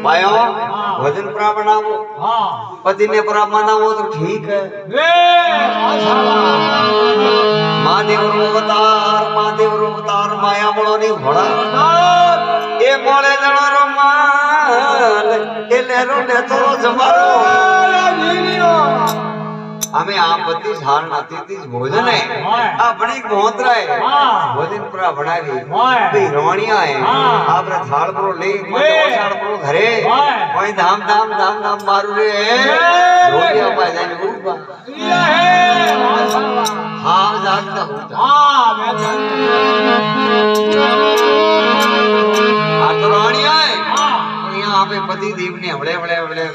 भाइयों भोजन पूरा बनावो पति ने पूरा मनावो तो ठीक है महादेव अवतार माया बड़ो नहीं घोड़ा ए मोले जनो रमान ए लेरो ने तो जमारो हमें आप बत्ती झाड़ नाती भोजन है अपनी मोहतरा है भोजन पूरा बनावी भाई रोणिया है आपने थाल पर ले थाल पर घरे कोई धाम मारू रे रोटियां पाए जाने ऊपर हाँ जानता हूँ हाँ तो रोणिया है यहाँ पे पति देव ने हवड़े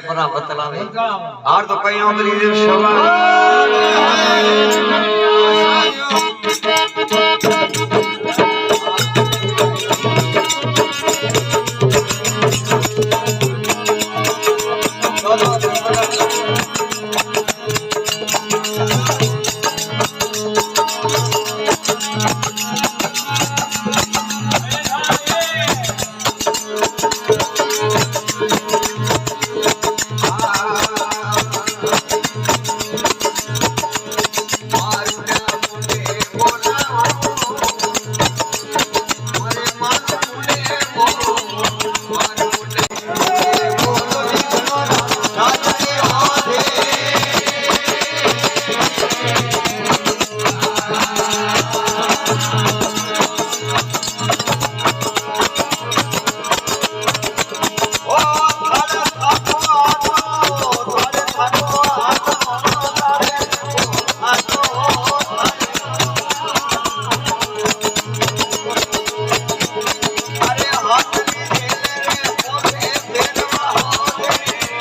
परा बतलावे और तो कहीं और लीजिए शोभा